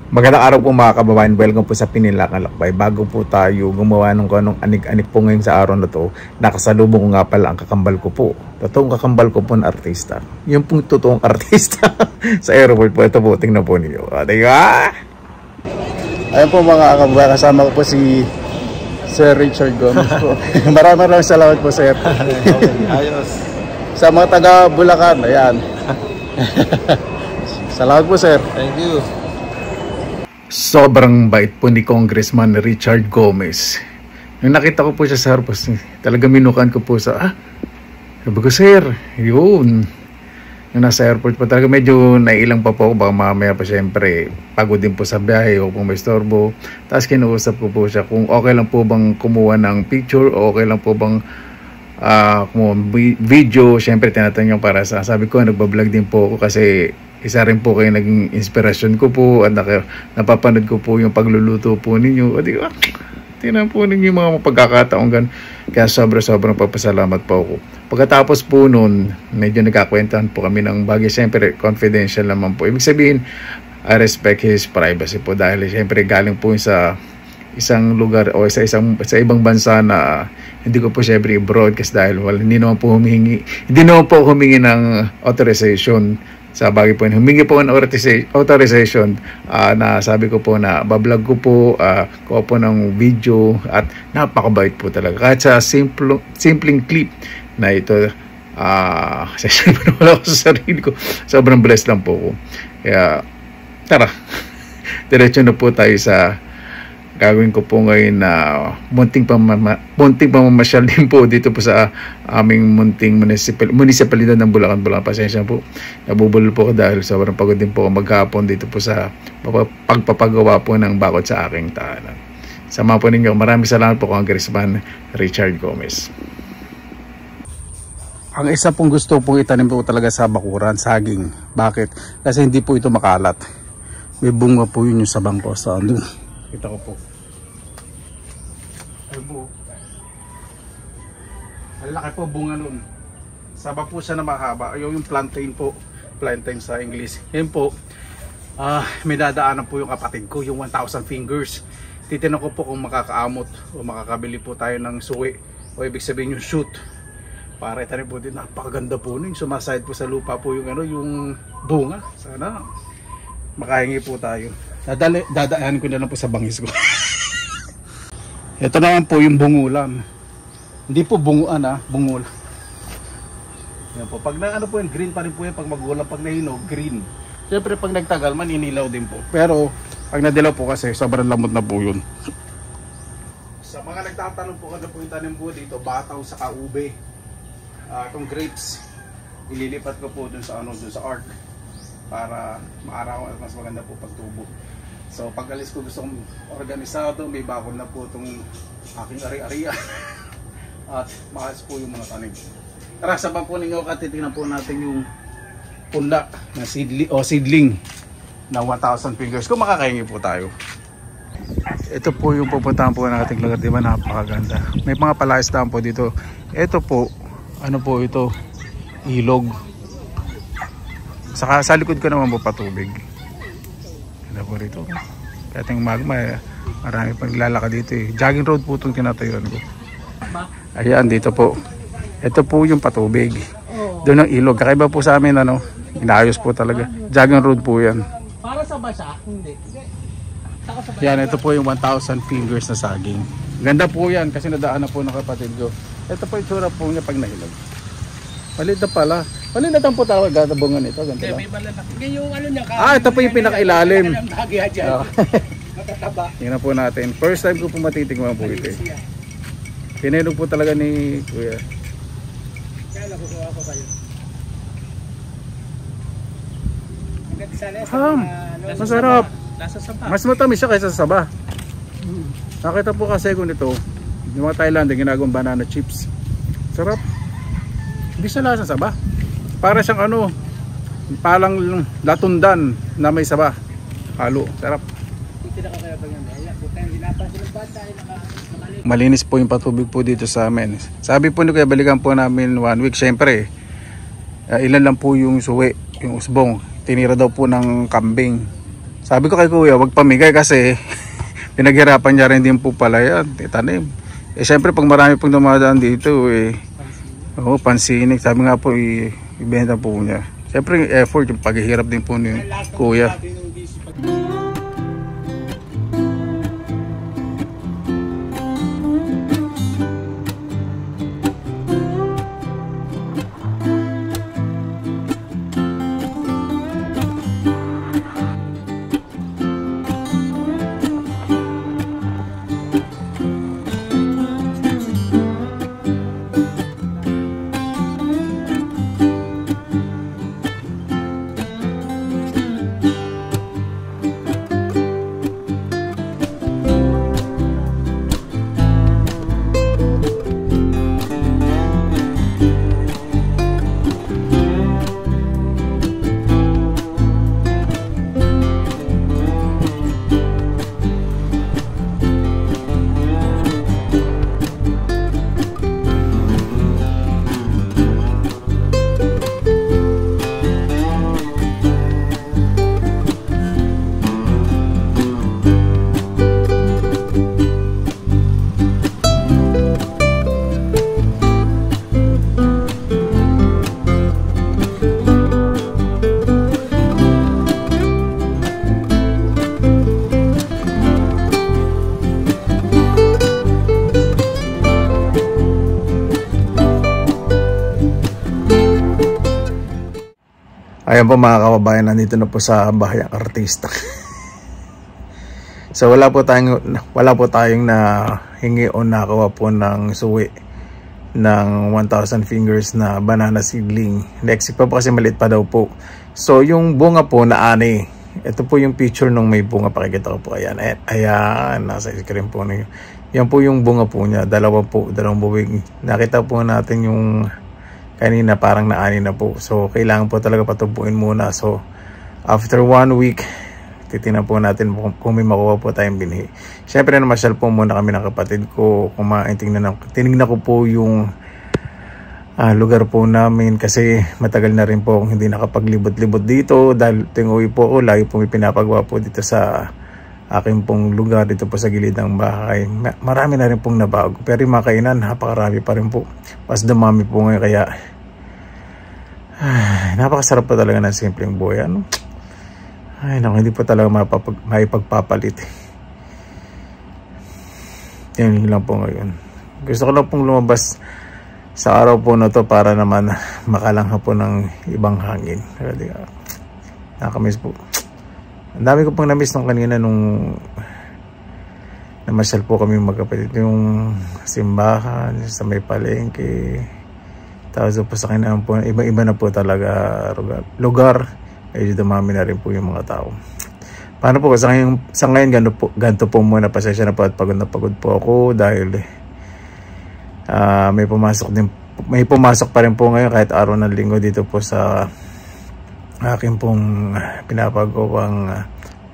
Magandang araw po mga kababayan, welcome po sa Pinilakan Lakbay. Bago po tayo gumawa ng anong anik-anik po ngayon sa araw na to, nakasalubong ko nga pala ang kakambal ko po. Totoong kakambal ko po na artista. Yung pong totoong artista sa airport po. Ito po, tingnan po ninyo. Diba? Ayun po mga kababayan, kasama ko po si Sir Richard Gomez po. Maraming salamat po sir. Ayos. Sa mga taga Bulacan, ayan. Salamat po sir. Thank you. Sobrang bait po ni Congressman Richard Gomez. Nung nakita ko po siya sa airport, talaga minukan ko po sa, sabi ko, sir, yun. Nung nasa airport po, talaga medyo nailang pa po ako, baka mamaya pa syempre, pagod din po sa biyahe o kung may storbo. Tapos kinuusap ko po siya kung okay lang po bang kumuha ng picture o okay lang po bang kumuha video. Syempre tinatanong para sa, sabi ko, nagbablog din po ako kasi isa rin po kayo naging inspirasyon ko po at napapanood ko po yung pagluluto po ninyo. Di ba? Tingnan po ninyo yung mga pagkakataong gan. Kaya sobrang papasalamat po ako. Pagkatapos po noon, medyo nagkakwentan po kami ng bagay. Siyempre, confidential naman po. Ibig sabihin, I respect his privacy po dahil siyempre galing po sa isang lugar o sa ibang bansa na hindi ko po siyempre i-broadcast dahil hindi naman po humingi ng authorization. Sa bagay po, humingi po ng authorization na sabi ko po na bablog ko po, kuha po ng video at napakabait po talaga. Kahit sa simpleng clip na ito, wala ko sa sarili ko. Sobrang blessed lang po ko. Kaya, tara, diretso na po tayo sa gagawin ko po ngayon na munting pamamasyal din po dito po sa aming munting munisipalidad ng Bulacan. Pasensya po, nabubulol po ko dahil sobrang pagod din po ako maghapon dito po sa pagpapagawa po ng bakod sa aking tahanan. Sama po ninyo, maraming salamat po Congressman Richard Gomez. Ang isa pong gusto pong itanim po talaga sa bakuran, saging. Bakit? Kasi hindi po ito makalat. May bunga po yun yung sabang ko sa ano. Kita ko po. Ay po. Ang laki po bunga nun. Saba po siya na mahaba. Yung plantain po. Plantain sa English. Yan po. May dadaanan po yung kapatid ko. Yung 1,000 fingers. Titignan ko po kung makakaamot o makakabili po tayo ng suwi. O ibig sabihin yung shoot. Para itanim po din. Napakaganda po nun. Sumaside po sa lupa po yung, yung bunga. Sana makahingi po tayo. Dadaan ko na lang po sa bangis ko. Ito naman po yung bungulan. Hindi po bunguan bungulan. Yan po. Pag na po yung green pa rin po yan. Pag magulang, pag nahinog, green. Siyempre pag nagtagal, maninilaw din po. Pero pag nadilaw po kasi, sobrang lamot na po yun. Sa mga nagtatanong po kada po yung tanim po dito, bataw sa kaube. Itong grapes, ililipat ko po dun sa dun sa ark para maaraw at mas maganda po pagtubo. So pag alis ko gusto kong organisado, may bakod na po itong aking ari-ariya at makas po yung mga tanim. Tara, sabang po ninyo titignan po natin yung punla na seedling na 1,000 fingers kung makakahingi po tayo. Ito po yung pupuntahan po ng ating lugar, diba? Napakaganda. May mga palaisdaan po dito. Ito po, ano po ito? Ilog. Sa likod ko naman po patubig. Ano po rito? Kaya ting magma, marami pang lalakad dito eh. Jogging road po itong tinatayuan ko. Ayan, dito po. Ito po yung patubig. Doon ang ilog. Kakaiba po sa amin, inaayos po talaga. Jogging road po yan. Para sa basa? Hindi. Yan, ito po yung 1,000 fingers na saging. Ganda po yan kasi nadaan na po ng kapatid ko. Ito po yung tsura po niya pag nahilog. Palit na pala. Palit na po talaga gatabungan ito. Ganda lang. Yung niya ito po yung pinakailalim. Matataba. Tingnan po natin. First time ko po matitigman po ito. Pinahinog po talaga ni Kuya. Kaya nakukuha ko kayo. Masarap. Nasa saba. Mas matamis siya kaysa sa saba. Nakita po kasi ko nito. Yung mga Thailand, ginagawang banana chips. Sarap. Hindi siya lasa saba. Para siyang palang latundan na may saba. Halo. Sarap. Malinis po yung patubig po dito sa amin. Sabi po ni Kuya, balikan po namin 1 week. Siyempre, ilan lang po yung suwi, yung usbong. Tinira daw po ng kambing. Sabi ko kay kuya, wag pamigay kasi pinaghirapan niya rin din po pala yan, itanim. Siyempre pag marami pong dumadaan dito pansinig. Sabi nga po ibenta po niya. Siyempre yung effort, yung paghihirap din po ni kuya. Ayan po mga kababayan, nandito na po sa Bahayang Artista. So wala po tayong na hingi o nakawa po ng suwi ng 1,000 fingers na banana seedling. Next pa po kasi maliit pa daw po. So yung bunga po na ani, ito po yung picture nung may bunga, pakikita ko po. Ayan, nasa screen po na yun. Yan po yung bunga po niya, dalawang buwig. Nakita po natin yung kanina parang naani na po. So kailangan po talaga patubuin muna. So after 1 week, titingnan po natin kung may makuha po tayong binhi. Siyempre namasyal po muna kami ng kapatid ko. Tinignan ko po yung lugar po namin kasi matagal na rin po akong hindi nakapaglibot-libot dito. Dahil tinguwi po ako, lagi po may pinapagawa po dito sa aking pong lugar dito po sa gilid ng bahay. Marami na rin pong nabago. Pero yung mga kainan, napakarami pa rin po. Mas dumami po ngayon kaya napakasarap po talaga ng simpleng buhay. Hindi po talaga maipagpapalit. Yan lang po ngayon. Gusto ko lang pong lumabas sa araw po na to para naman makalangha po ng ibang hangin. Nakamiss po. Ang dami ko pong namiss nung kanina nung namasyal po kami magkapatid. Yung simbahan sa may palengke. Tapos po sa kanya po, iba-iba na po talaga lugar. Medyo dumami na rin po yung mga tao. Paano po? Sa ngayon ganito po muna. Pasensya na po at pagod na pagod po ako dahil may pumasok pa rin po ngayon kahit araw ng linggo dito po sa akin pong pinapagawang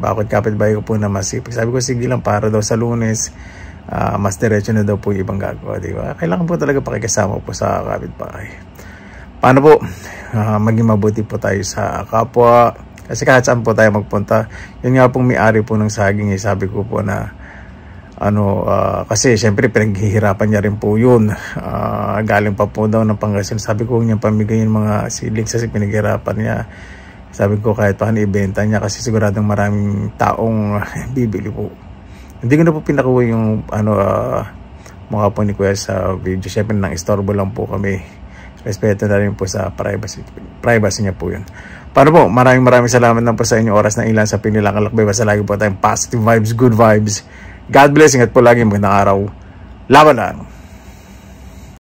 bakit kapitbahay ko po na masipag. Sabi ko sige lang para daw sa Lunes mas diretso na daw po yung ibang gagawa, di ba? Kailangan po talaga pakikasama po sa kapitbahay. Paano po? Maging mabuti po tayo sa kapwa kasi kahit saan po tayo magpunta. Yun nga pong may-ari po ng saging, sabi ko po na kasi syempre pinaghihirapan niya rin po yun. Galing pa po daw ng Pangasinan. Sabi ko niya pamigay yung mga seedlings kasi pinaghihirapan niya. Sabi ko kahit paano ibenta niya kasi siguradong maraming taong bibili po. Hindi ko na po pinakuha yung mukha po ni Kuya sa video. Syempre nang istorbo lang po kami. Respeto na rin po sa privacy niya po yun. Paano po? Maraming salamat na po sa inyong oras na ilan sa Pinilang Kalakbay. Basta lagi po tayong positive vibes, good vibes. God bless. Ingat po lagi. Magandang araw. Laban lang.